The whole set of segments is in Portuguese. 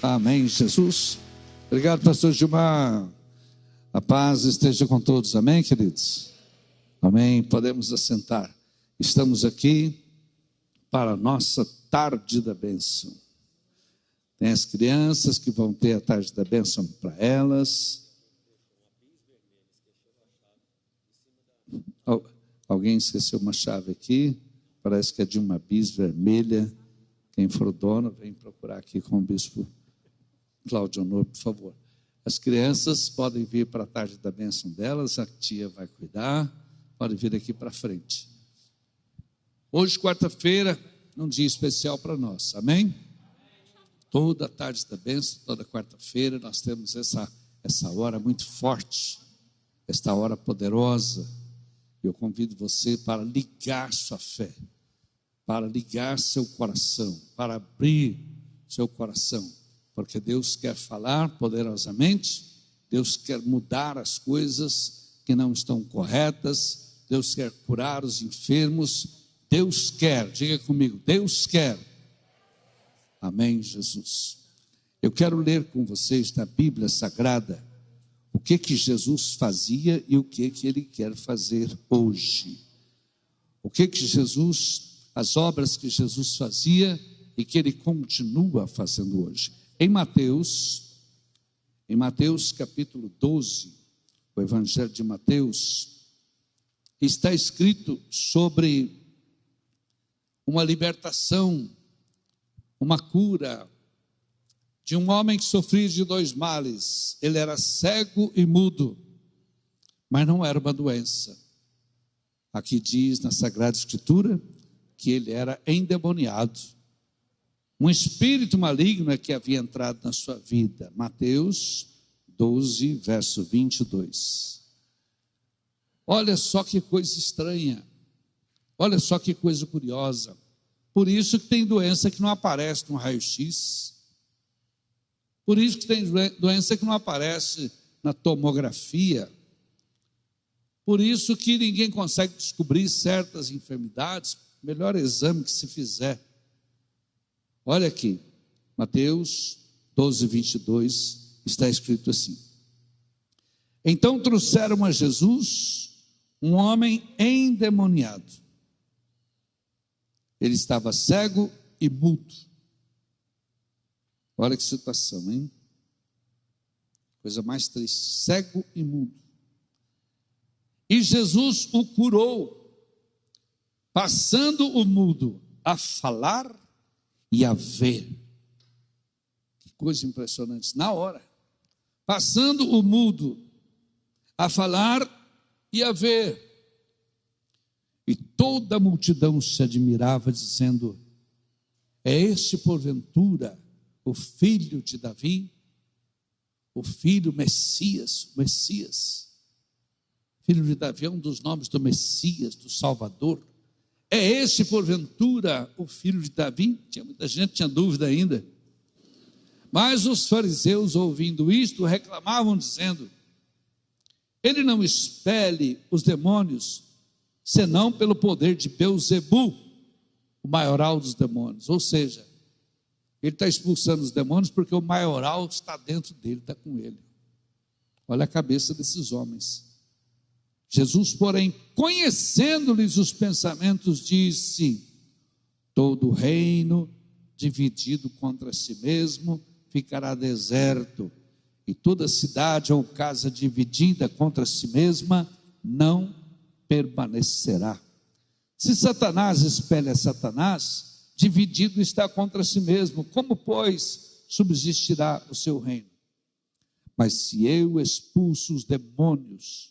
Amém, Jesus. Obrigado, pastor Gilmar. A paz esteja com todos, amém, queridos? Amém, podemos assentar. Estamos aqui para a nossa tarde da bênção. Tem as crianças que vão ter a tarde da bênção para elas. Alguém esqueceu uma chave aqui, parece que é de uma bis vermelha. Quem for dono, vem procurar aqui com o bispo Cláudio Honor, por favor. As crianças podem vir para a tarde da bênção delas, a tia vai cuidar, podem vir aqui para frente. Hoje, quarta-feira, um dia especial para nós, amém? Toda a tarde da bênção, toda quarta-feira, nós temos essa hora muito forte, esta hora poderosa. Eu convido você para ligar sua fé, para ligar seu coração, para abrir seu coração, porque Deus quer falar poderosamente, Deus quer mudar as coisas que não estão corretas, Deus quer curar os enfermos, Deus quer, diga comigo, Deus quer. Amém, Jesus. Eu quero ler com vocês na Bíblia Sagrada o que Jesus fazia e o que Ele quer fazer hoje. O que Jesus, as obras que Jesus fazia e que Ele continua fazendo hoje. Em Mateus capítulo 12, o Evangelho de Mateus, está escrito sobre uma libertação, uma cura de um homem que sofria de 2 males. Ele era cego e mudo, mas não era uma doença. Aqui diz na Sagrada Escritura que ele era endemoniado. Um espírito maligno é que havia entrado na sua vida. Mateus 12, verso 22. Olha só que coisa estranha. Olha só que coisa curiosa. Por isso que tem doença que não aparece no raio-x. Por isso que tem doença que não aparece na tomografia. Por isso que ninguém consegue descobrir certas enfermidades. Melhor exame que se fizer. Olha aqui, Mateus 12, 22, está escrito assim. Então trouxeram a Jesus um homem endemoniado. Ele estava cego e mudo. Olha que situação, hein? Coisa mais triste, cego e mudo. E Jesus o curou, passando o mudo a falar e a ver. Que coisa impressionante, na hora. Passando o mudo a falar e a ver. E toda a multidão se admirava, dizendo: é este porventura o filho de Davi? O filho Messias, o Messias. Filho de Davi é um dos nomes do Messias, do Salvador. É este porventura o filho de Davi? Muita gente tinha dúvida ainda. Mas os fariseus, ouvindo isto, reclamavam, dizendo: ele não expele os demônios, senão pelo poder de Beelzebu, o maioral dos demônios. Ou seja, ele está expulsando os demônios porque o maioral está dentro dele, está com ele. Olha a cabeça desses homens. Jesus, porém, conhecendo-lhes os pensamentos, disse: todo reino dividido contra si mesmo ficará deserto, e toda cidade ou casa dividida contra si mesma não permanecerá. Se Satanás espelha Satanás, dividido está contra si mesmo, como, pois, subsistirá o seu reino? Mas se eu expulso os demônios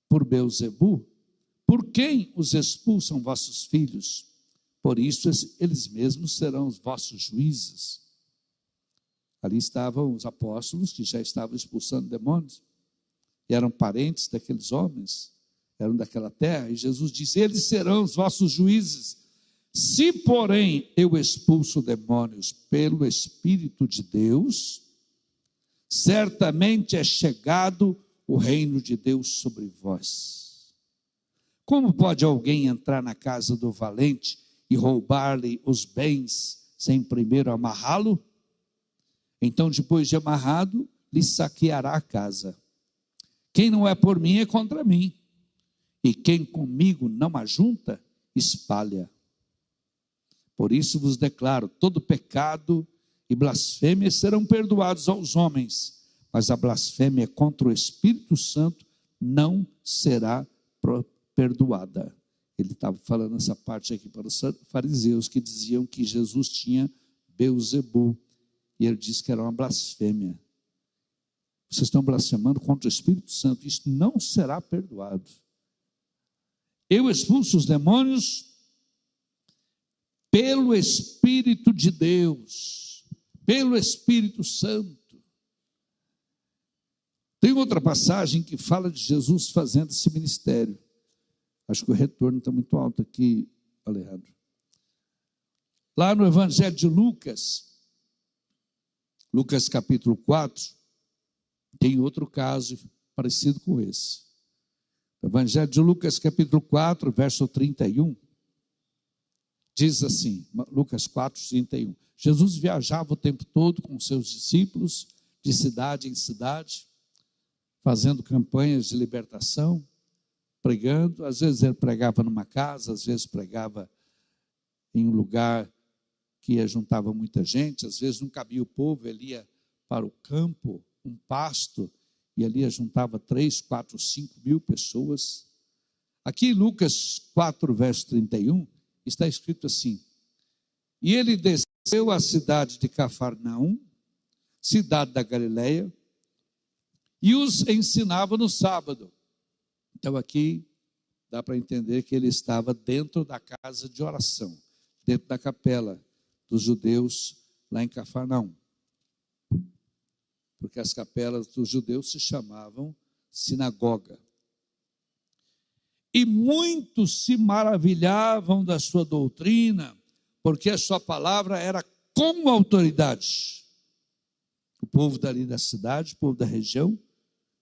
por Beelzebu, por quem os expulsam vossos filhos? Por isso eles mesmos serão os vossos juízes. Ali estavam os apóstolos que já estavam expulsando demônios, e eram parentes daqueles homens, eram daquela terra, e Jesus disse: eles serão os vossos juízes. Se, porém, eu expulso demônios pelo Espírito de Deus, certamente é chegado o reino de Deus sobre vós. Como pode alguém entrar na casa do valente e roubar-lhe os bens sem primeiro amarrá-lo? Então, depois de amarrado, lhe saqueará a casa. Quem não é por mim é contra mim, e quem comigo não ajunta, espalha. Por isso vos declaro, todo pecado e blasfêmia serão perdoados aos homens, mas a blasfêmia contra o Espírito Santo não será perdoada. Ele estava falando essa parte aqui para os fariseus, que diziam que Jesus tinha Beelzebul, e ele disse que era uma blasfêmia. Vocês estão blasfemando contra o Espírito Santo, isso não será perdoado. Eu expulso os demônios pelo Espírito de Deus, pelo Espírito Santo. Tem outra passagem que fala de Jesus fazendo esse ministério. Acho que o retorno está muito alto aqui, Alejandro. Lá no Evangelho de Lucas, Lucas capítulo 4, tem outro caso parecido com esse. Evangelho de Lucas capítulo 4, verso 31, diz assim, Lucas 4, 31. Jesus viajava o tempo todo com seus discípulos, de cidade em cidade, fazendo campanhas de libertação, pregando. Às vezes ele pregava numa casa, às vezes pregava em um lugar que juntava muita gente, às vezes não cabia o povo, ele ia para o campo, um pasto, e ali juntava 3, 4, 5 mil pessoas. Aqui em Lucas 4, verso 31, está escrito assim: e ele desceu à cidade de Cafarnaum, cidade da Galileia, e os ensinava no sábado. Então aqui dá para entender que ele estava dentro da casa de oração, dentro da capela dos judeus lá em Cafarnaum. Porque as capelas dos judeus se chamavam sinagoga. E muitos se maravilhavam da sua doutrina, porque a sua palavra era com autoridade. O povo dali da cidade, o povo da região,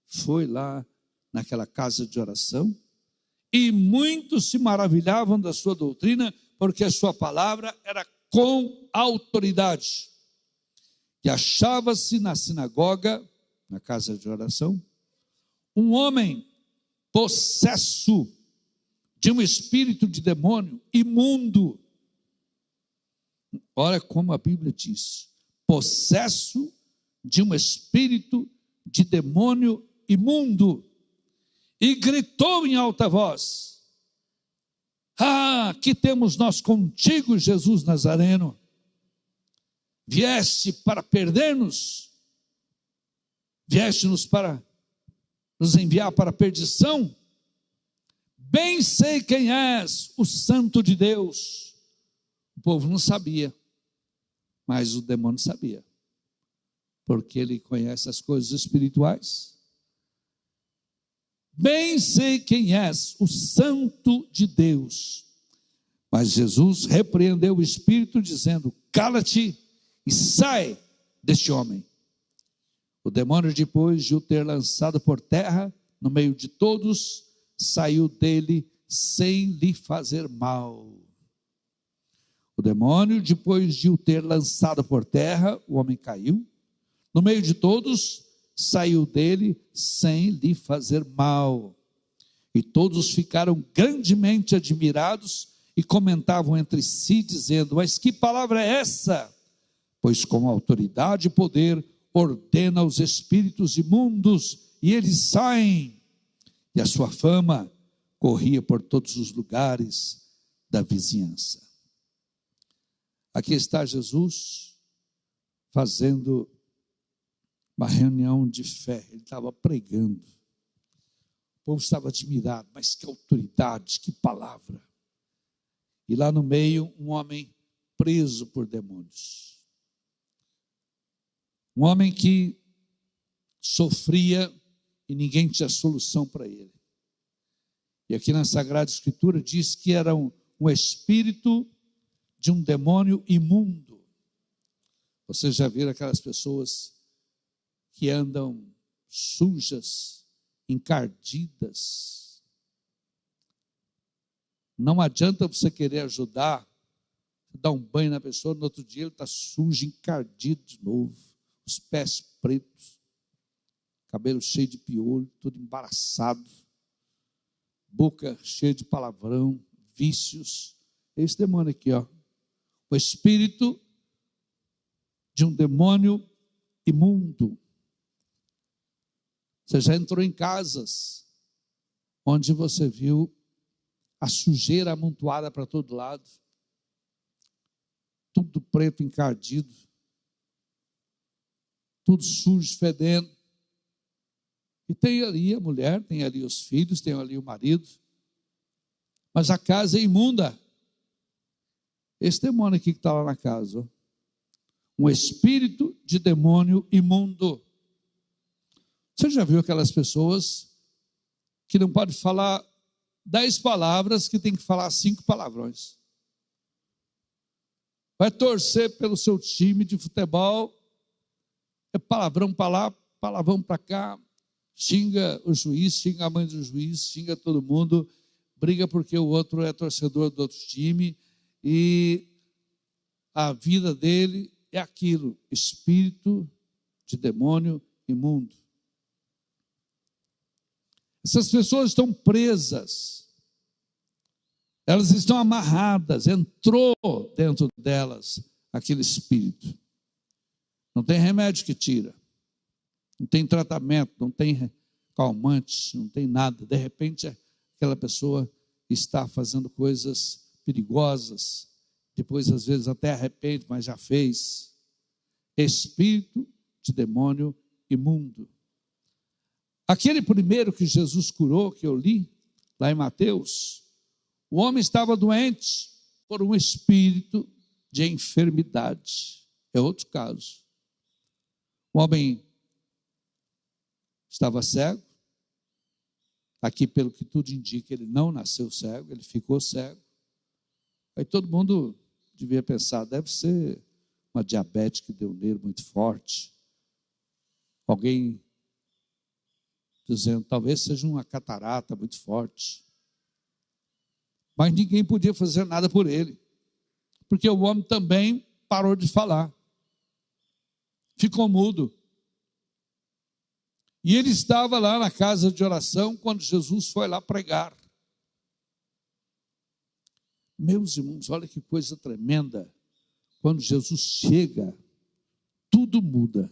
foi lá naquela casa de oração, e muitos se maravilhavam da sua doutrina, porque a sua palavra era com autoridade. E achava-se na sinagoga, na casa de oração, um homem possesso de um espírito de demônio imundo. Olha como a Bíblia diz: possesso de um espírito de demônio imundo, e gritou em alta voz: ah, que temos nós contigo, Jesus Nazareno? Vieste para perder-nos? Vieste-nos para nos enviar para a perdição? Bem sei quem és, o Santo de Deus. O povo não sabia, mas o demônio sabia, porque ele conhece as coisas espirituais. Bem sei quem és, o Santo de Deus. Mas Jesus repreendeu o espírito, dizendo: cala-te e sai deste homem. O demônio, depois de o ter lançado por terra, no meio de todos, saiu dele sem lhe fazer mal. O demônio, depois de o ter lançado por terra, o homem caiu, no meio de todos, saiu dele sem lhe fazer mal. E todos ficaram grandemente admirados e comentavam entre si, dizendo: mas que palavra é essa? Pois com autoridade e poder ordena aos espíritos imundos, e eles saem. E a sua fama corria por todos os lugares da vizinhança. Aqui está Jesus fazendo uma reunião de fé. Ele estava pregando. O povo estava admirado, mas que autoridade, que palavra. E lá no meio, um homem preso por demônios. Um homem que sofria e ninguém tinha solução para ele. E aqui na Sagrada Escritura diz que era um espírito de um demônio imundo. Vocês já viram aquelas pessoas que andam sujas, encardidas? Não adianta você querer ajudar, dar um banho na pessoa, no outro dia ele está sujo, encardido de novo. os pés pretos, cabelo cheio de piolho, todo embaraçado, boca cheia de palavrão, vícios. Esse demônio aqui, ó, o espírito de um demônio imundo. Você já entrou em casas onde você viu a sujeira amontoada para todo lado, tudo preto encardido, tudo sujo, fedendo. E tem ali a mulher, tem ali os filhos, tem ali o marido, mas a casa é imunda. Esse demônio aqui que está lá na casa, ó, um espírito de demônio imundo. Você já viu aquelas pessoas que não podem falar 10 palavras, que tem que falar 5 palavrões? Vai torcer pelo seu time de futebol, é palavrão para lá, palavrão para cá, xinga o juiz, xinga a mãe do juiz, xinga todo mundo, briga porque o outro é torcedor do outro time, e a vida dele é aquilo, espírito de demônio imundo. Essas pessoas estão presas, elas estão amarradas, entrou dentro delas aquele espírito. Não tem remédio que tira, não tem tratamento, não tem calmante, não tem nada. De repente, aquela pessoa está fazendo coisas perigosas, depois às vezes até arrepende, mas já fez. Espírito de demônio imundo. Aquele primeiro que Jesus curou, que eu li, lá em Mateus, o homem estava doente por um espírito de enfermidade. É outro caso. O homem estava cego. Aqui, pelo que tudo indica, ele não nasceu cego, ele ficou cego. Aí todo mundo devia pensar, deve ser uma diabetes que deu nele muito forte. Alguém dizendo, talvez seja uma catarata muito forte. Mas ninguém podia fazer nada por ele, porque o homem também parou de falar, ficou mudo. E ele estava lá na casa de oração quando Jesus foi lá pregar. Meus irmãos, olha que coisa tremenda. Quando Jesus chega, tudo muda.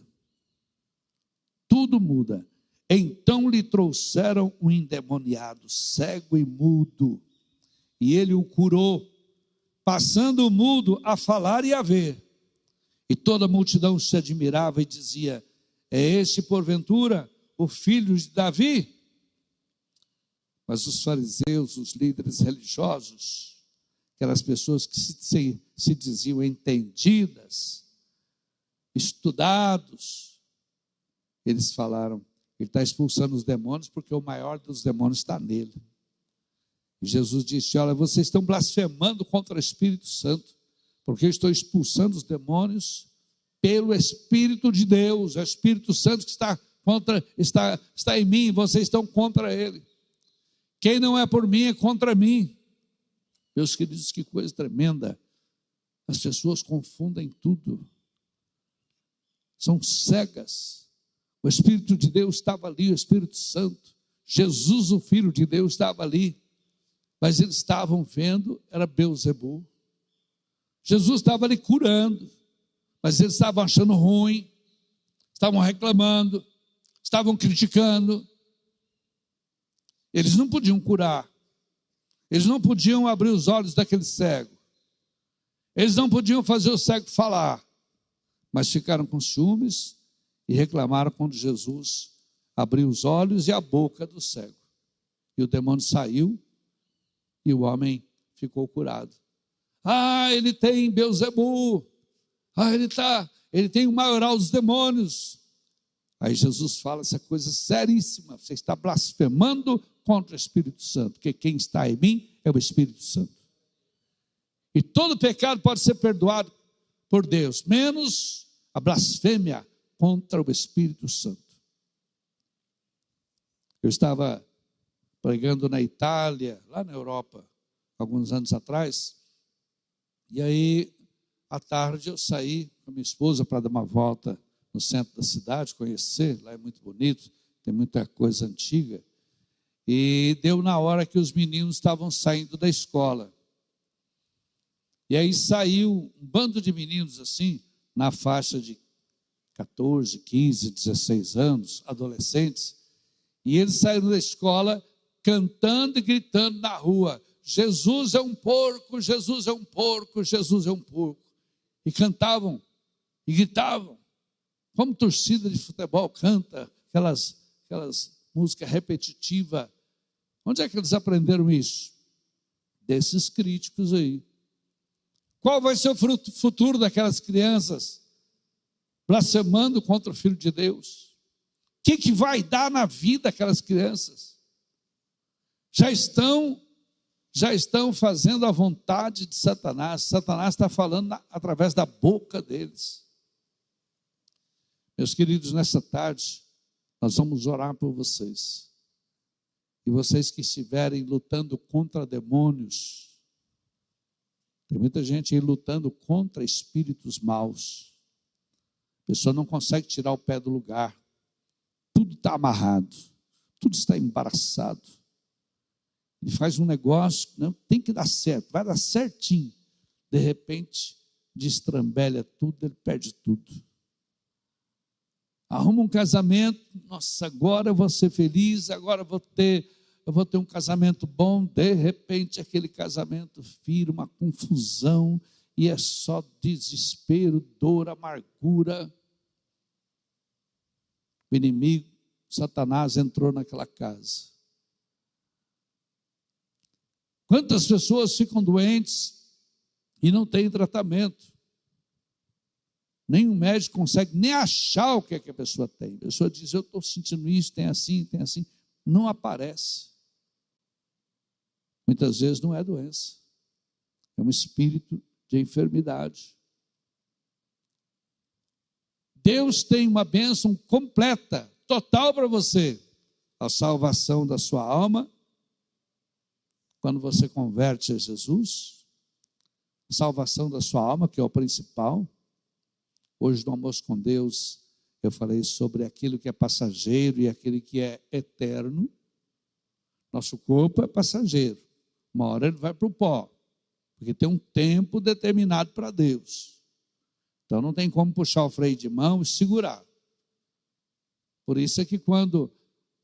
Tudo muda. Então lhe trouxeram um endemoniado, cego e mudo, e ele o curou, passando o mudo a falar e a ver. E toda a multidão se admirava e dizia, é este porventura o filho de Davi? Mas os fariseus, os líderes religiosos, aquelas pessoas que se diziam entendidas, estudados, eles falaram, ele está expulsando os demônios porque o maior dos demônios está nele. E Jesus disse, olha, vocês estão blasfemando contra o Espírito Santo, porque eu estou expulsando os demônios pelo Espírito de Deus, é o Espírito Santo que está em mim, vocês estão contra ele. Quem não é por mim é contra mim. Meus queridos, que coisa tremenda. As pessoas confundem tudo. São cegas. O Espírito de Deus estava ali, o Espírito Santo. Jesus, o Filho de Deus, estava ali. Mas eles estavam vendo, era Beelzebul. Jesus estava ali curando, mas eles estavam achando ruim, estavam reclamando, estavam criticando. Eles não podiam curar, eles não podiam abrir os olhos daquele cego, eles não podiam fazer o cego falar, mas ficaram com ciúmes e reclamaram quando Jesus abriu os olhos e a boca do cego. E o demônio saiu e o homem ficou curado. Ah, ele tem Beelzebul. Ah, ele tem o maioral dos demônios. Aí Jesus fala essa coisa seríssima. Você está blasfemando contra o Espírito Santo, porque quem está em mim é o Espírito Santo. E todo pecado pode ser perdoado por Deus, menos a blasfêmia contra o Espírito Santo. Eu estava pregando na Itália, lá na Europa, alguns anos atrás, e aí, à tarde, eu saí com a minha esposa para dar uma volta no centro da cidade, conhecer, lá é muito bonito, tem muita coisa antiga. E deu na hora que os meninos estavam saindo da escola. E aí saiu um bando de meninos assim, na faixa de 14, 15, 16 anos, adolescentes, e eles saíram da escola cantando e gritando na rua: Jesus é um porco, Jesus é um porco, Jesus é um porco. E cantavam e gritavam, como torcida de futebol canta, aquelas músicas repetitivas. Onde é que eles aprenderam isso? Desses críticos aí. Qual vai ser o futuro daquelas crianças blasfemando contra o Filho de Deus? O que vai dar na vida aquelas crianças? Já estão fazendo a vontade de Satanás. Satanás está falando através da boca deles. Meus queridos, nessa tarde, nós vamos orar por vocês. E vocês que estiverem lutando contra demônios, tem muita gente aí lutando contra espíritos maus. A pessoa não consegue tirar o pé do lugar. Tudo está amarrado, tudo está embaraçado. Ele faz um negócio, não tem que dar certo, vai dar certinho. De repente, destrambelha tudo, ele perde tudo. Arruma um casamento, nossa, agora eu vou ser feliz, agora eu vou ter um casamento bom. De repente, aquele casamento vira uma confusão, e é só desespero, dor, amargura. O inimigo, Satanás, entrou naquela casa. Quantas pessoas ficam doentes e não têm tratamento? Nenhum médico consegue nem achar o que é que a pessoa tem. A pessoa diz: eu estou sentindo isso, tem assim, tem assim. Não aparece. Muitas vezes não é doença, é um espírito de enfermidade. Deus tem uma bênção completa, total para você. A salvação da sua alma, quando você converte a Jesus. A salvação da sua alma, que é o principal. Hoje no Almoço com Deus, eu falei sobre aquilo que é passageiro e aquilo que é eterno. Nosso corpo é passageiro. Uma hora ele vai para o pó, porque tem um tempo determinado para Deus. Então não tem como puxar o freio de mão e segurar. Por isso é que quando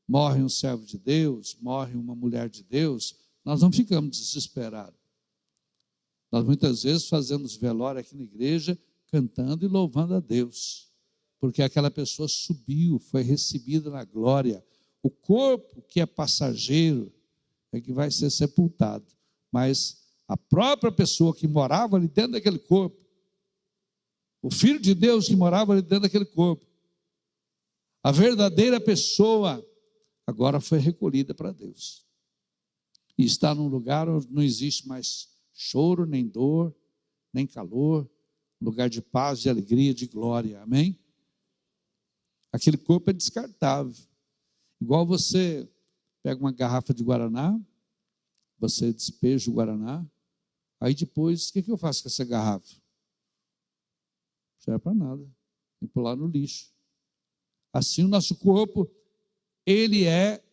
morre um servo de Deus, morre uma mulher de Deus, nós não ficamos desesperados. Nós muitas vezes fazemos velório aqui na igreja, cantando e louvando a Deus, porque aquela pessoa subiu, foi recebida na glória. O corpo que é passageiro é que vai ser sepultado, mas a própria pessoa que morava ali dentro daquele corpo, o Filho de Deus que morava ali dentro daquele corpo, a verdadeira pessoa, agora foi recolhida para Deus. E está num lugar onde não existe mais choro, nem dor, nem calor, lugar de paz, de alegria, de glória, amém? Aquele corpo é descartável. Igual você pega uma garrafa de Guaraná, você despeja o Guaraná, aí depois, o que eu faço com essa garrafa? Não serve para nada, tem que pular no lixo. Assim o nosso corpo, ele é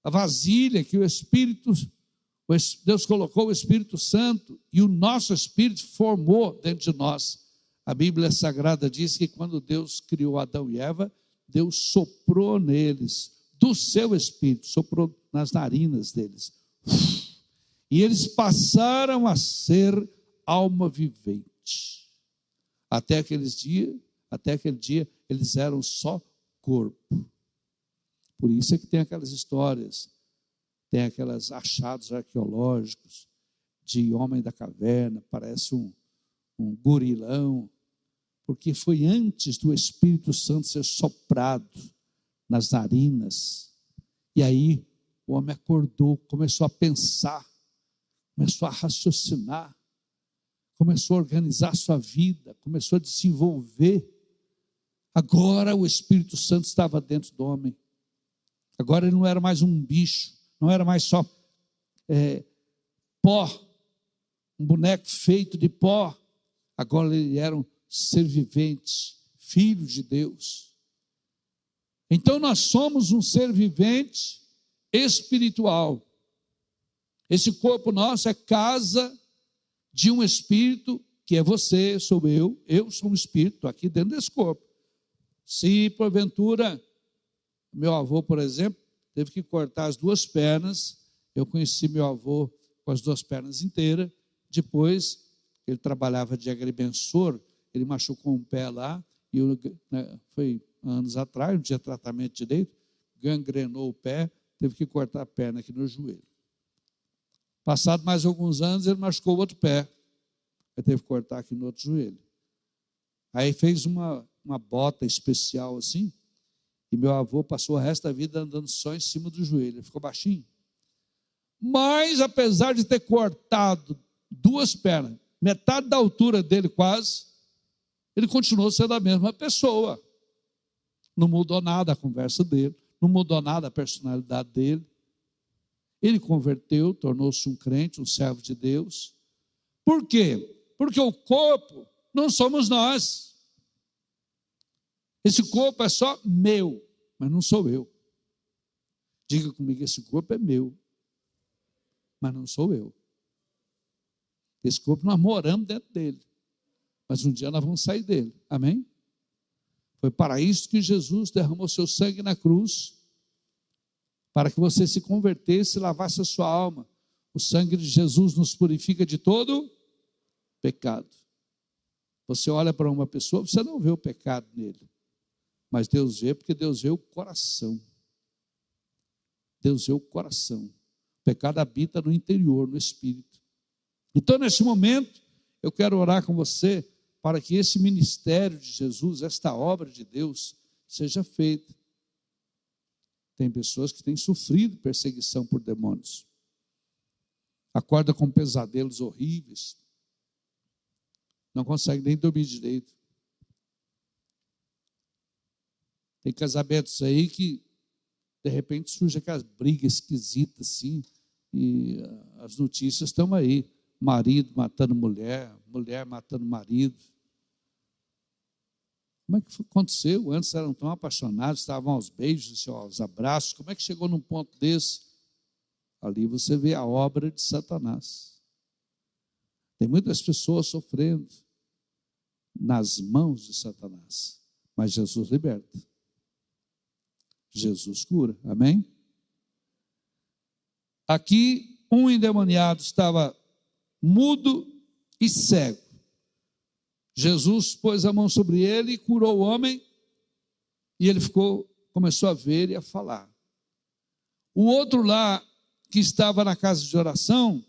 a vasilha que Deus colocou o Espírito Santo e o nosso Espírito formou dentro de nós. A Bíblia Sagrada diz que quando Deus criou Adão e Eva, Deus soprou neles, do seu Espírito, soprou nas narinas deles. E eles passaram a ser alma vivente. Até aquele dia, eles eram só corpo. Por isso é que tem aquelas histórias, tem aqueles achados arqueológicos de homem da caverna, parece um gorilão, porque foi antes do Espírito Santo ser soprado nas narinas. E aí o homem acordou, começou a pensar, começou a raciocinar, começou a organizar a sua vida, começou a desenvolver. Agora o Espírito Santo estava dentro do homem. Agora ele não era mais um bicho, não era mais só pó, um boneco feito de pó. Agora ele era um ser vivente, filho de Deus. Então nós somos um ser vivente espiritual. Esse corpo nosso é casa de um espírito, que é você, sou eu sou um espírito aqui dentro desse corpo. Se porventura, meu avô, por exemplo, teve que cortar as 2 pernas, eu conheci meu avô com as 2 pernas inteiras, depois ele trabalhava de agrimensor, ele machucou um pé lá, e foi anos atrás, não tinha tratamento direito, gangrenou o pé, teve que cortar a perna aqui no joelho. Passado mais alguns anos, ele machucou o outro pé, ele teve que cortar aqui no outro joelho. Aí fez uma bota especial assim, e meu avô passou o resto da vida andando só em cima do joelho, ele ficou baixinho. Mas, apesar de ter cortado 2 pernas, metade da altura dele quase, ele continuou sendo a mesma pessoa. Não mudou nada a conversa dele, não mudou nada a personalidade dele. Ele converteu, tornou-se um crente, um servo de Deus. Por quê? Porque o corpo não somos nós. Esse corpo é só meu, mas não sou eu. Diga comigo, esse corpo é meu, mas não sou eu. Esse corpo nós moramos dentro dele, mas um dia nós vamos sair dele, amém? Foi para isso que Jesus derramou seu sangue na cruz, para que você se convertesse e lavasse a sua alma. O sangue de Jesus nos purifica de todo pecado. Você olha para uma pessoa, você não vê o pecado nele, mas Deus vê, porque Deus vê o coração. Deus vê o coração. O pecado habita no interior, no espírito. Então, nesse momento, eu quero orar com você para que esse ministério de Jesus, esta obra de Deus, seja feita. Tem pessoas que têm sofrido perseguição por demônios. Acorda com pesadelos horríveis. Não consegue nem dormir direito. Tem casamentos aí que, de repente, surge aquelas brigas esquisitas assim, e as notícias estão aí. Marido matando mulher, mulher matando marido. Como é que aconteceu? Antes eram tão apaixonados, estavam aos beijos, aos abraços. Como é que chegou num ponto desse? Ali você vê a obra de Satanás. Tem muitas pessoas sofrendo nas mãos de Satanás, mas Jesus liberta. Jesus cura, amém? Aqui um endemoniado estava mudo e cego. Jesus pôs a mão sobre ele e curou o homem, e ele começou a ver e a falar. O outro lá, que estava na casa de oração,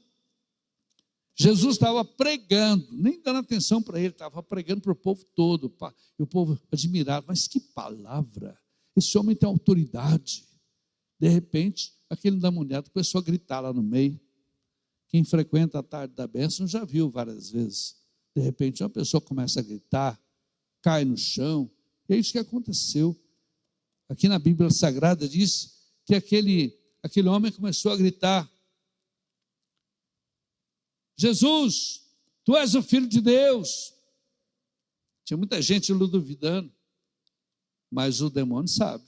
Jesus estava pregando, nem dando atenção para ele, estava pregando para o povo todo, e o povo admirado, mas que palavra, esse homem tem autoridade. De repente, aquele endemoniado começou a gritar lá no meio. Quem frequenta a tarde da bênção já viu várias vezes. De repente, uma pessoa começa a gritar, cai no chão, e é isso que aconteceu. Aqui na Bíblia Sagrada diz que aquele homem começou a gritar: Jesus, tu és o Filho de Deus. Tinha muita gente duvidando, mas o demônio sabe,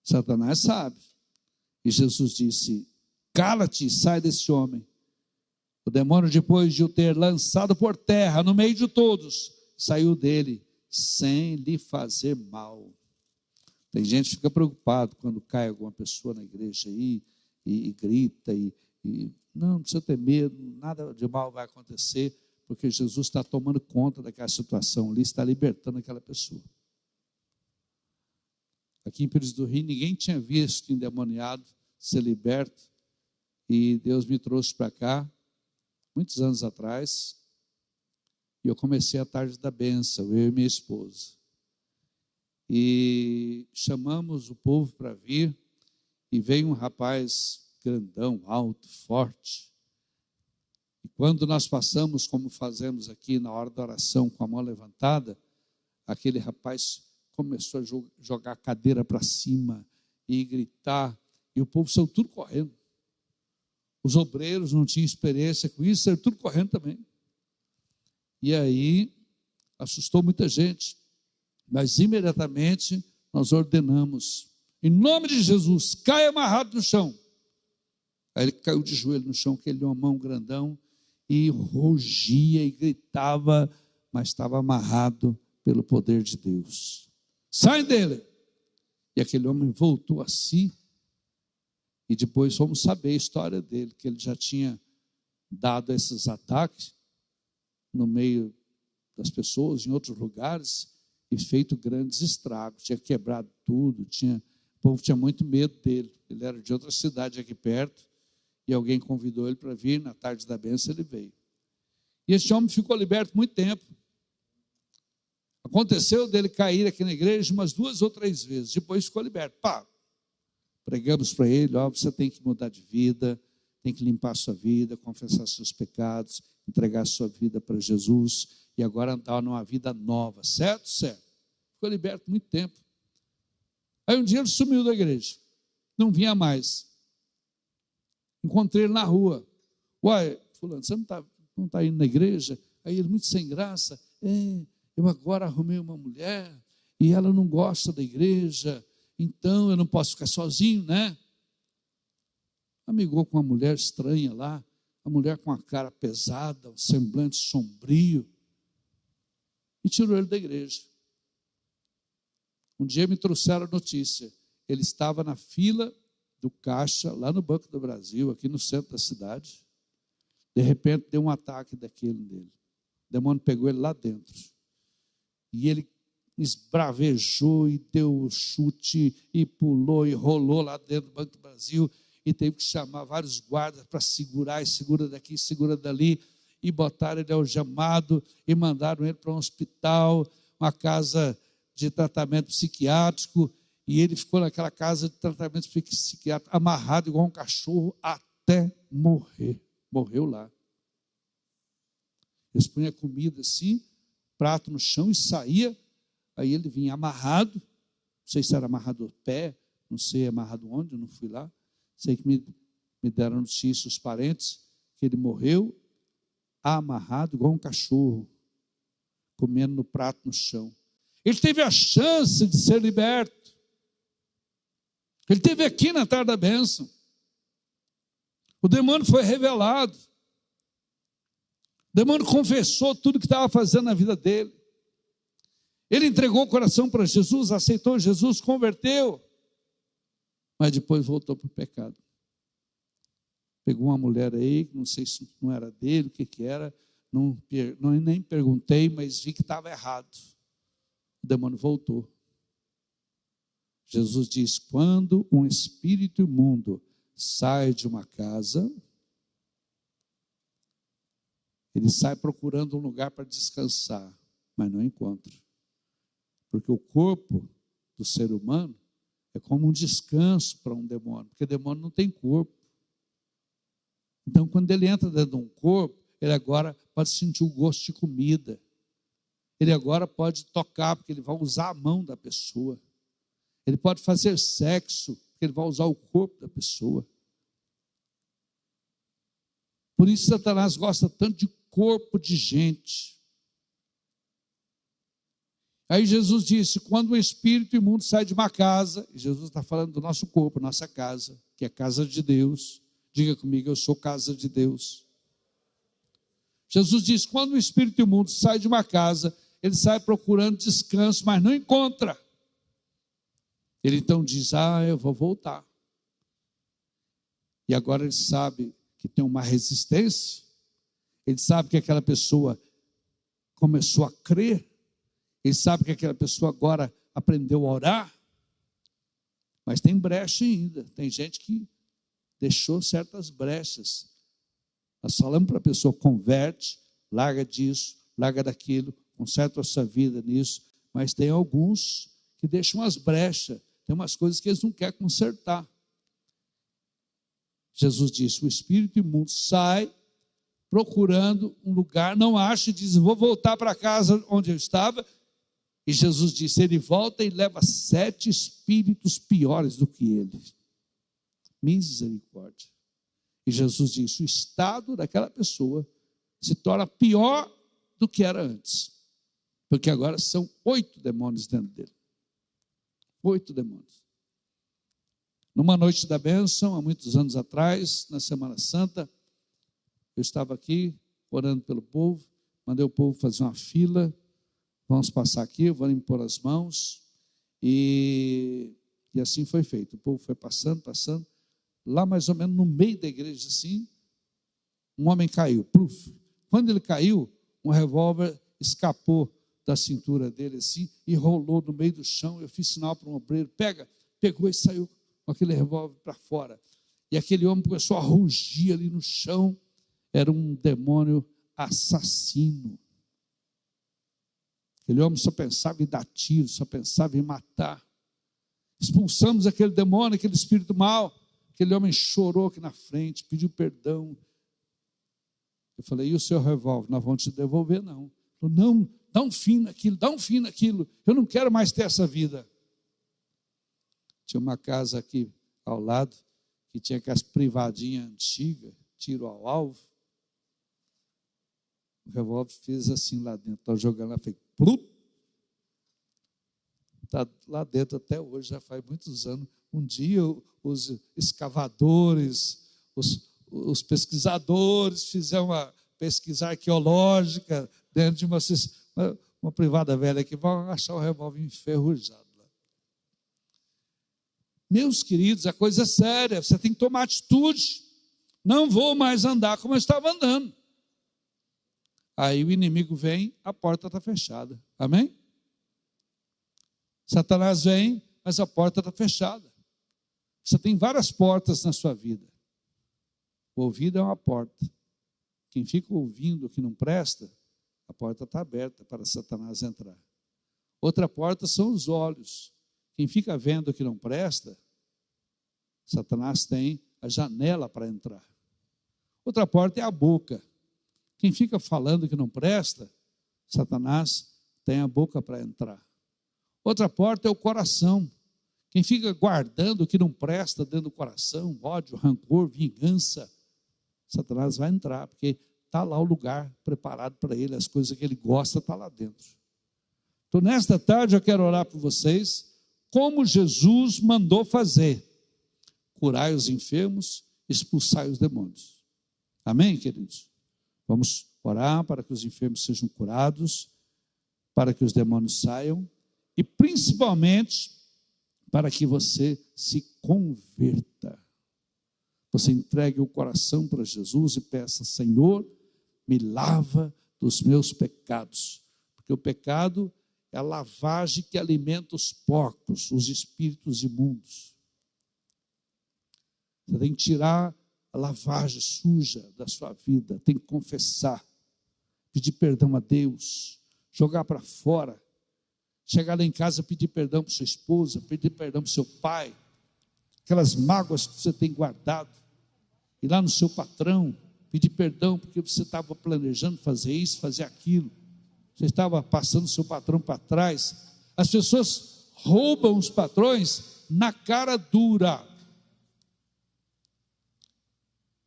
Satanás sabe. E Jesus disse: cala-te, sai desse homem. O demônio, depois de o ter lançado por terra, no meio de todos, saiu dele, sem lhe fazer mal. Tem gente que fica preocupado quando cai alguma pessoa na igreja aí, e grita, não precisa ter medo, nada de mal vai acontecer, porque Jesus está tomando conta daquela situação ali, está libertando aquela pessoa. Aqui em Pires do Rio, ninguém tinha visto endemoniado ser liberto, e Deus me trouxe para cá, muitos anos atrás, e eu comecei a tarde da bênção, eu e minha esposa. E chamamos o povo para vir, e veio um rapaz grandão, alto, forte. E quando nós passamos, como fazemos aqui na hora da oração, com a mão levantada, aquele rapaz começou a jogar a cadeira para cima e gritar, e o povo saiu tudo correndo. Os obreiros não tinham experiência com isso, saíram tudo correndo também. E aí, assustou muita gente. Mas imediatamente nós ordenamos, em nome de Jesus, caia amarrado no chão. Aí ele caiu de joelho no chão, aquele homão grandão, e rugia e gritava, mas estava amarrado pelo poder de Deus. Sai dele! E aquele homem voltou a si, e depois fomos saber a história dele, que ele já tinha dado esses ataques no meio das pessoas, em outros lugares, e feito grandes estragos, tinha quebrado tudo, o povo tinha muito medo dele, ele era de outra cidade aqui perto, e alguém convidou ele para vir, na tarde da bênção ele veio. E esse homem ficou liberto muito tempo. Aconteceu dele cair aqui na igreja umas 2 ou 3 vezes, depois ficou liberto. Pá, pregamos para ele, você tem que mudar de vida, tem que limpar a sua vida, confessar seus pecados, entregar a sua vida para Jesus, e agora andar numa vida nova, certo? Certo. Ficou liberto muito tempo. Aí um dia ele sumiu da igreja, não vinha mais. Encontrei ele na rua. Uai, fulano, você não está indo na igreja? Aí ele, muito sem graça, eu agora arrumei uma mulher, e ela não gosta da igreja, então eu não posso ficar sozinho, né? Amigou com uma mulher estranha lá, a mulher com a cara pesada, um semblante sombrio, e tirou ele da igreja. Um dia me trouxeram a notícia, ele estava na fila do caixa, lá no Banco do Brasil, aqui no centro da cidade. De repente deu um ataque daquele nele. O demônio pegou ele lá dentro. E ele esbravejou e deu chute e pulou e rolou lá dentro do Banco do Brasil e teve que chamar vários guardas para segurar, e segura daqui, segura dali, e botaram ele algemado e mandaram ele para um hospital, uma casa de tratamento psiquiátrico, e ele ficou naquela casa de tratamento psiquiátrico, amarrado igual um cachorro, até morrer. Morreu lá. Eles punham a comida assim, prato no chão e saía, aí ele vinha amarrado, não sei se era amarrado ao pé, não sei amarrado onde, eu não fui lá, sei que me deram notícia os parentes, que ele morreu amarrado igual um cachorro, comendo no prato no chão. Ele teve a chance de ser liberto. Ele esteve aqui na tarde da bênção. O demônio foi revelado. O demônio confessou tudo que estava fazendo na vida dele. Ele entregou o coração para Jesus, aceitou Jesus, converteu. Mas depois voltou para o pecado. Pegou uma mulher aí, não sei se não era dele, o que era, nem perguntei, mas vi que estava errado. O demônio voltou. Jesus diz, quando um espírito imundo sai de uma casa, ele sai procurando um lugar para descansar, mas não encontra. Porque o corpo do ser humano é como um descanso para um demônio, porque o demônio não tem corpo. Então, quando ele entra dentro de um corpo, ele agora pode sentir o gosto de comida. Ele agora pode tocar, porque ele vai usar a mão da pessoa. Ele pode fazer sexo, porque ele vai usar o corpo da pessoa. Por isso Satanás gosta tanto de corpo de gente. Aí Jesus disse, quando um espírito imundo sai de uma casa, e Jesus está falando do nosso corpo, nossa casa, que é a casa de Deus. Diga comigo, eu sou casa de Deus. Jesus diz, quando um espírito imundo sai de uma casa, ele sai procurando descanso, mas não encontra. Ele então diz, eu vou voltar. E agora ele sabe que tem uma resistência, ele sabe que aquela pessoa começou a crer, ele sabe que aquela pessoa agora aprendeu a orar, mas tem brecha ainda, tem gente que deixou certas brechas. Nós falamos para a pessoa, converte, larga disso, larga daquilo, conserta a sua vida nisso, mas tem alguns que deixam as brechas, tem umas coisas que eles não querem consertar. Jesus disse, o espírito imundo sai procurando um lugar, não acha e diz, vou voltar para a casa onde eu estava. E Jesus disse, ele volta e leva 7 espíritos piores do que ele. Misericórdia. E Jesus disse, o estado daquela pessoa se torna pior do que era antes. Porque agora são 8 demônios dentro dele. 8 demônios. Numa noite da bênção, há muitos anos atrás, na Semana Santa, eu estava aqui orando pelo povo, mandei o povo fazer uma fila, vamos passar aqui, eu vou impor as mãos, e assim foi feito. O povo foi passando, lá mais ou menos no meio da igreja, assim, um homem caiu, pluf. Quando ele caiu, um revólver escapou da cintura dele, assim, e rolou no meio do chão. Eu fiz sinal para um obreiro, pegou e saiu com aquele revólver para fora. E aquele homem começou a rugir ali no chão. Era um demônio assassino. Aquele homem só pensava em dar tiro, só pensava em matar. Expulsamos aquele demônio, aquele espírito mau. Aquele homem chorou aqui na frente, pediu perdão. Eu falei, e o seu revólver? Nós vamos te devolver, não. Ele falou, não, dá um fim naquilo. Eu não quero mais ter essa vida. Tinha uma casa aqui ao lado, que tinha aquelas privadinhas antigas, tiro ao alvo. O revólver fez assim lá dentro, estava jogando lá, fez plum. Está lá dentro até hoje, já faz muitos anos. Um dia os escavadores, os pesquisadores fizeram uma pesquisa arqueológica dentro de uma privada velha que vão achar o revólver enferrujado lá. Meus queridos, a coisa é séria, você tem que tomar atitude. Não vou mais andar como eu estava andando. Aí o inimigo vem, a porta está fechada. Amém? Satanás vem, mas a porta está fechada. Você tem várias portas na sua vida. O ouvido é uma porta. Quem fica ouvindo o que não presta, a porta está aberta para Satanás entrar. Outra porta são os olhos. Quem fica vendo o que não presta, Satanás tem a janela para entrar. Outra porta é a boca. Quem fica falando o que não presta, Satanás tem a boca para entrar. Outra porta é o coração. Quem fica guardando o que não presta dentro do coração, ódio, rancor, vingança, Satanás vai entrar, porque está lá o lugar preparado para ele, as coisas que ele gosta estão lá dentro. Então, nesta tarde eu quero orar por vocês, como Jesus mandou fazer. Curai os enfermos, expulsai os demônios. Amém, queridos? Vamos orar para que os enfermos sejam curados, para que os demônios saiam, e principalmente para que você se converta. Você entregue o coração para Jesus e peça, Senhor, me lava dos meus pecados. Porque o pecado é a lavagem que alimenta os porcos, os espíritos imundos. Você tem que tirar a lavagem suja da sua vida, tem que confessar, pedir perdão a Deus, jogar para fora. Chegar lá em casa, pedir perdão para sua esposa, pedir perdão para seu pai, aquelas mágoas que você tem guardado, ir lá no seu patrão, pedir perdão, porque você estava planejando fazer isso, fazer aquilo, você estava passando o seu patrão para trás. As pessoas roubam os patrões na cara dura,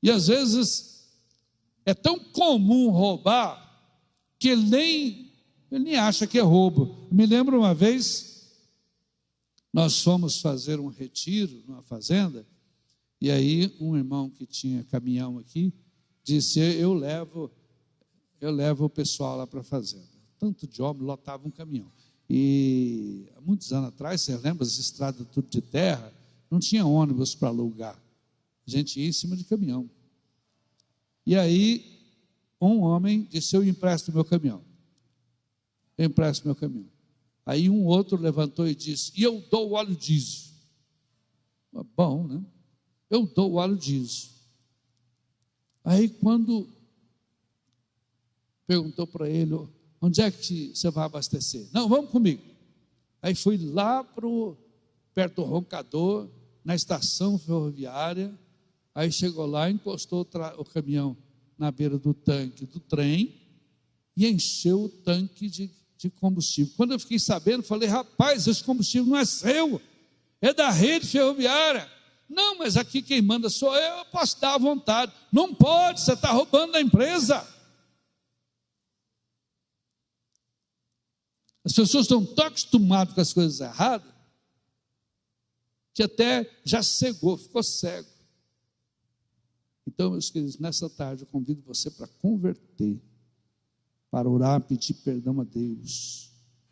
e às vezes é tão comum roubar, que ele nem acha que é roubo. Me lembro uma vez, nós fomos fazer um retiro numa fazenda, e aí um irmão que tinha caminhão aqui, disse, eu levo o pessoal lá para a fazenda. Tanto de homem, lotava um caminhão. E há muitos anos atrás, você lembra, as estradas tudo de terra, não tinha ônibus para alugar. A gente ia em cima de caminhão. E aí, um homem disse, eu empresto meu caminhão. Eu empresto meu caminhão. Aí um outro levantou e disse, e eu dou o óleo diesel. Bom, né? Eu dou o óleo diesel. Aí quando perguntou para ele, onde é que você vai abastecer? Não, vamos comigo. Aí fui lá perto do Roncador, na estação ferroviária. Aí chegou lá, encostou o caminhão na beira do tanque do trem e encheu o tanque de combustível. Quando eu fiquei sabendo, falei, rapaz, esse combustível não é seu, é da rede ferroviária. Não, mas aqui quem manda sou eu posso dar à vontade. Não pode, você está roubando da empresa. As pessoas estão tão acostumadas com as coisas erradas, que até já cegou, ficou cego. Então, meus queridos, nessa tarde eu convido você para converter, para orar, pedir perdão a Deus,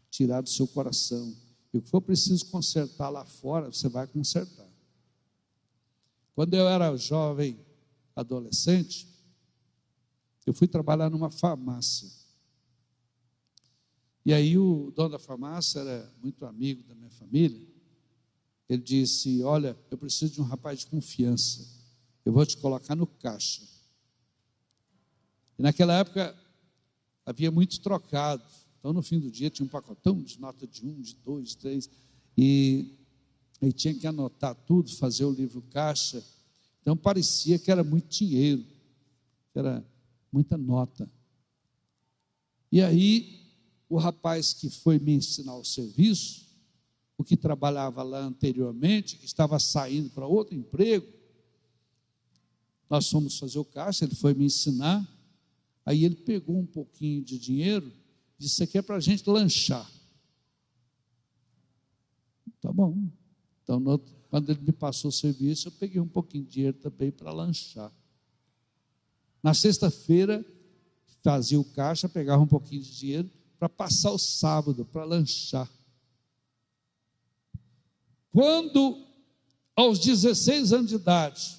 tirar do seu coração. E o que for preciso consertar lá fora, você vai consertar. Quando eu era jovem, adolescente, eu fui trabalhar numa farmácia. E aí o dono da farmácia era muito amigo da minha família. Ele disse: olha, eu preciso de um rapaz de confiança, eu vou te colocar no caixa. E naquela época havia muito trocado. Então no fim do dia tinha um pacotão de nota de 1, de 2, de 3. E aí tinha que anotar tudo, fazer o livro caixa. Então parecia que era muito dinheiro, que era muita nota. E aí o rapaz que foi me ensinar o serviço, o que trabalhava lá anteriormente, que estava saindo para outro emprego, nós fomos fazer o caixa, ele foi me ensinar, aí ele pegou um pouquinho de dinheiro, disse: isso aqui é para a gente lanchar. Tá bom. Então, quando ele me passou o serviço, eu peguei um pouquinho de dinheiro também para lanchar. Na sexta-feira, fazia o caixa, pegava um pouquinho de dinheiro para passar o sábado, para lanchar. Quando, aos 16 anos de idade,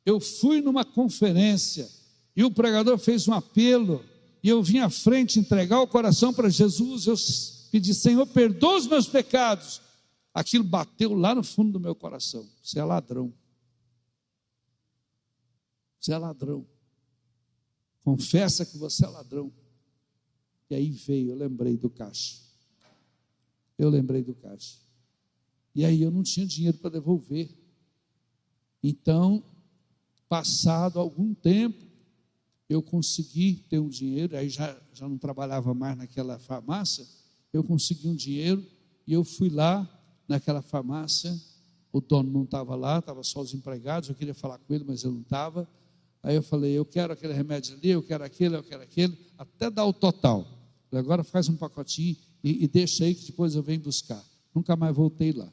eu fui numa conferência e o pregador fez um apelo e eu vim à frente entregar o coração para Jesus, eu pedi: Senhor, perdoa os meus pecados. Aquilo bateu lá no fundo do meu coração. Você é ladrão. Você é ladrão. Confessa que você é ladrão. E aí veio, eu lembrei do caixa. E aí eu não tinha dinheiro para devolver. Então, passado algum tempo, eu consegui ter um dinheiro, aí já não trabalhava mais naquela farmácia, eu consegui um dinheiro e eu fui lá naquela farmácia, o dono não estava lá, estava só os empregados, eu queria falar com ele, mas ele não estava. Aí eu falei: eu quero aquele remédio ali, eu quero aquele, até dar o total. Falei: agora faz um pacotinho e deixa aí que depois eu venho buscar. Nunca mais voltei lá.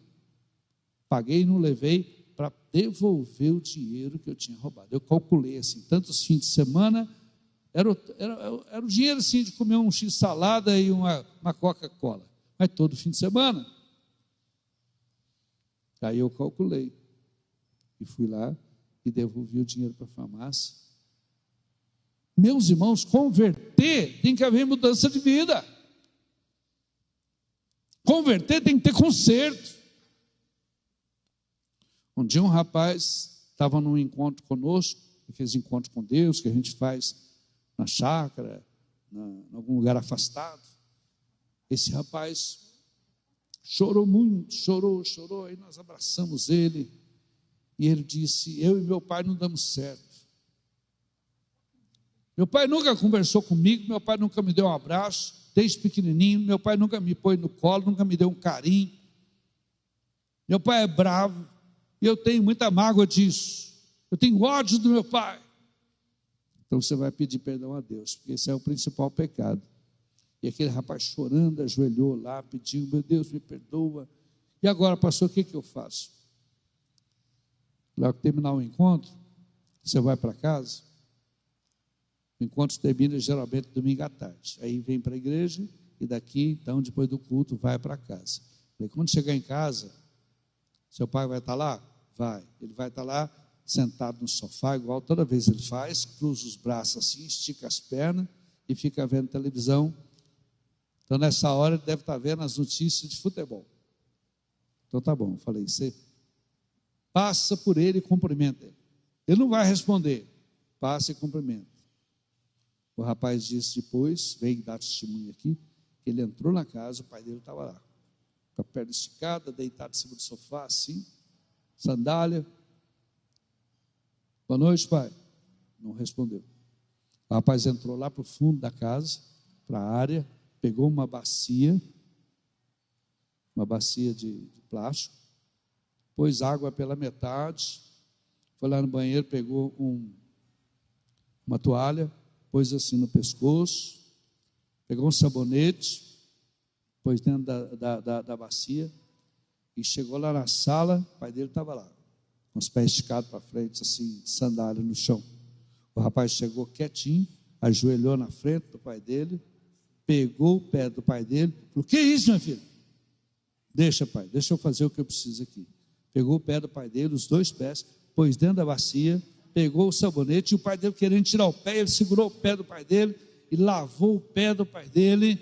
Paguei e não levei para devolver o dinheiro que eu tinha roubado. Eu calculei assim, tantos fins de semana, era o dinheiro assim de comer um x-salada e uma Coca-Cola. Mas todo fim de semana. Aí eu calculei e fui lá e devolvi o dinheiro para a farmácia. Meus irmãos, converter tem que haver mudança de vida. Converter tem que ter conserto. Um dia um rapaz estava num encontro conosco, aqueles encontros com Deus que a gente faz na chácara, em algum lugar afastado. Esse rapaz chorou muito, chorou, aí nós abraçamos ele, e ele disse: eu e meu pai não damos certo. Meu pai nunca conversou comigo, meu pai nunca me deu um abraço, desde pequenininho, meu pai nunca me pôs no colo, nunca me deu um carinho. Meu pai é bravo, e eu tenho muita mágoa disso, eu tenho ódio do meu pai. Então você vai pedir perdão a Deus, porque esse é o principal pecado. E aquele rapaz chorando, ajoelhou lá, pediu: meu Deus, me perdoa. E agora, pastor, o que eu faço? Logo que terminar o encontro, você vai para casa. O encontro termina geralmente domingo à tarde. Aí vem para a igreja e daqui, então, depois do culto, vai para casa. Aí, quando chegar em casa, seu pai vai estar lá? Vai. Ele vai estar lá sentado no sofá, igual toda vez ele faz, cruza os braços assim, estica as pernas e fica vendo televisão. Então, nessa hora, ele deve estar vendo as notícias de futebol. Então, tá bom, eu falei: você passa por ele e cumprimenta ele. Ele não vai responder, passa e cumprimenta. O rapaz disse depois, veio dar testemunho aqui, que ele entrou na casa, o pai dele estava lá, com a perna esticada, deitado em cima do sofá, assim, sandália. Boa noite, pai. Não respondeu. O rapaz entrou lá para o fundo da casa, para a área, pegou uma bacia de plástico, pôs água pela metade, foi lá no banheiro, pegou uma toalha, pôs assim no pescoço, pegou um sabonete, pôs dentro da bacia, e chegou lá na sala, o pai dele estava lá, com os pés esticados para frente, assim, sandália no chão. O rapaz chegou quietinho, ajoelhou na frente do pai dele, pegou o pé do pai dele, falou: que é isso, meu filho? Deixa, pai, deixa eu fazer o que eu preciso aqui. Pegou o pé do pai dele, os dois pés, pôs dentro da bacia, pegou o sabonete, e o pai dele querendo tirar o pé, ele segurou o pé do pai dele, e lavou o pé do pai dele.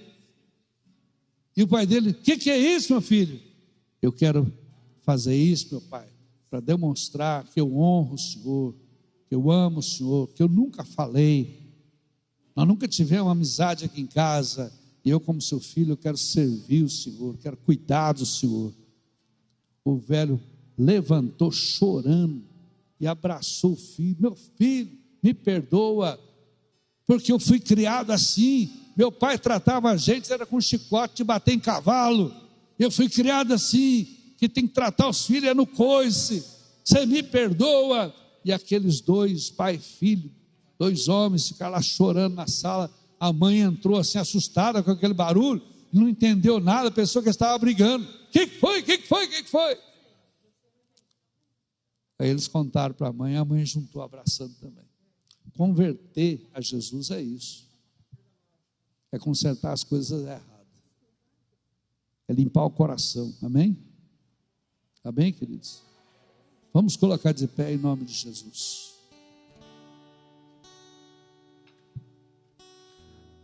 E o pai dele: que é isso, meu filho? Eu quero fazer isso, meu pai, para demonstrar que eu honro o Senhor, que eu amo o Senhor, que eu nunca falei, nós nunca tivemos amizade aqui em casa, e eu, como seu filho, eu quero servir o Senhor, quero cuidar do Senhor. O velho levantou chorando e abraçou o filho: meu filho, me perdoa, porque eu fui criado assim. Meu pai tratava a gente, era com chicote de bater em cavalo. Eu fui criado assim, que tem que tratar os filhos é no coice. Você me perdoa. E aqueles dois, pai e filho, dois homens, ficaram lá chorando na sala. A mãe entrou assim, assustada com aquele barulho, não entendeu nada, pensou que estava brigando. O que foi? Aí eles contaram para a mãe juntou abraçando também. Converter a Jesus é isso, é consertar as coisas erradas, é limpar o coração, amém? Amém, queridos? Vamos colocar de pé em nome de Jesus.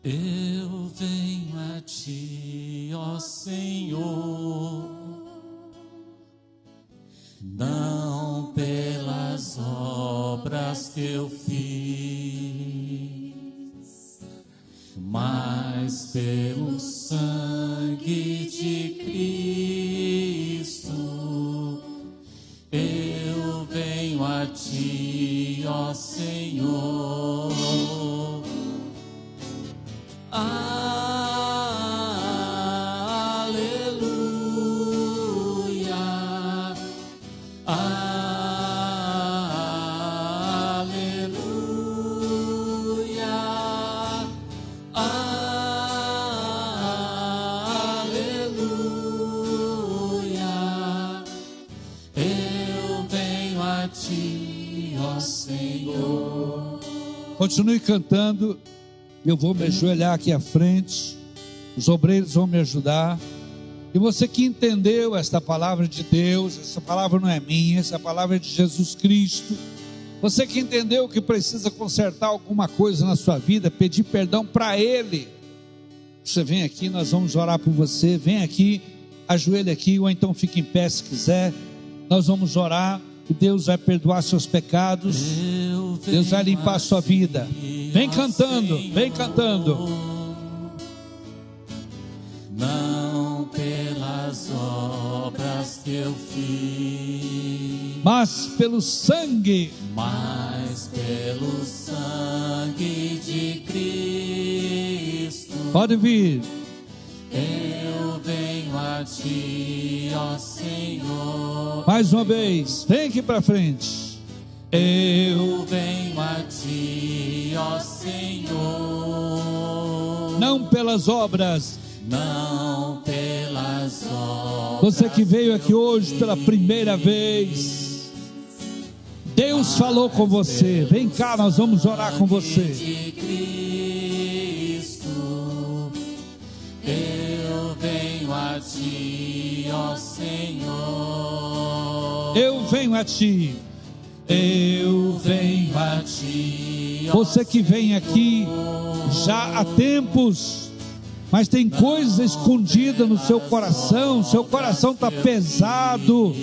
Eu venho a ti, ó Senhor, não pelas obras que eu fiz, mas pelo sangue de Cristo. Eu venho a ti, ó Senhor. Aleluia, aleluia, aleluia. Eu venho a ti, ó Senhor. Continue cantando. Eu vou me ajoelhar aqui à frente, os obreiros vão me ajudar. E você que entendeu esta palavra de Deus, essa palavra não é minha, essa palavra é de Jesus Cristo. Você que entendeu que precisa consertar alguma coisa na sua vida, pedir perdão para Ele, você vem aqui, nós vamos orar por você. Vem aqui, ajoelha aqui, ou então fique em pé se quiser. Nós vamos orar e Deus vai perdoar seus pecados, Deus vai limpar a sua vida. Vem cantando, vem cantando. Não pelas obras que eu fiz, mas pelo sangue, mas pelo sangue de Cristo. Pode vir. Eu venho a ti, ó Senhor. Mais uma vez, vem aqui para frente. Eu venho a ti, ó Senhor. Não pelas obras, não pelas obras. Você que veio aqui hoje pela primeira vez, Deus falou com você. Vem cá, nós vamos orar com você. De Cristo, eu venho a ti, ó Senhor. Eu venho a ti. Eu venho a ti. Você que vem aqui já há tempos, mas tem coisas escondidas no seu coração está pesado.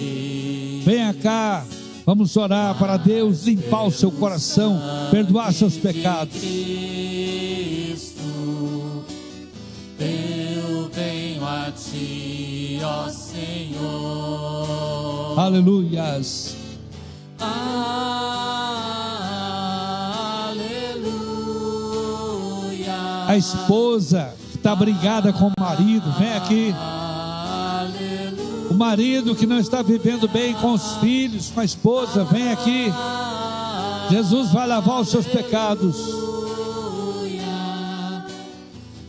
Venha cá, vamos orar para Deus limpar o seu coração, perdoar seus pecados. Eu venho a ti, ó Senhor. Aleluias. Aleluia. A esposa que está brigada com o marido, vem aqui. O marido que não está vivendo bem com os filhos, com a esposa, vem aqui. Jesus vai lavar os seus pecados.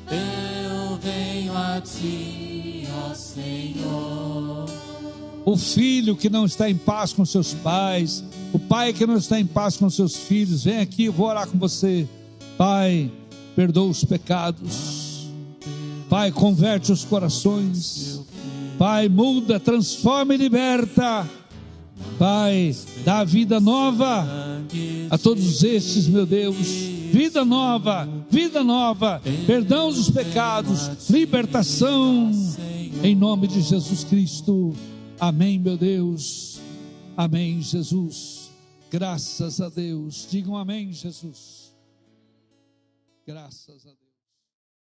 Eu venho a ti, ó Senhor. O filho que não está em paz com seus pais, o pai que não está em paz com seus filhos, vem aqui, eu vou orar com você. Pai, perdoa os pecados. Pai, converte os corações. Pai, muda, transforma e liberta. Pai, dá vida nova a todos estes, meu Deus. Vida nova, perdão dos pecados, libertação, em nome de Jesus Cristo. Amém, meu Deus. Amém, Jesus. Graças a Deus. Digam amém, Jesus. Graças a Deus.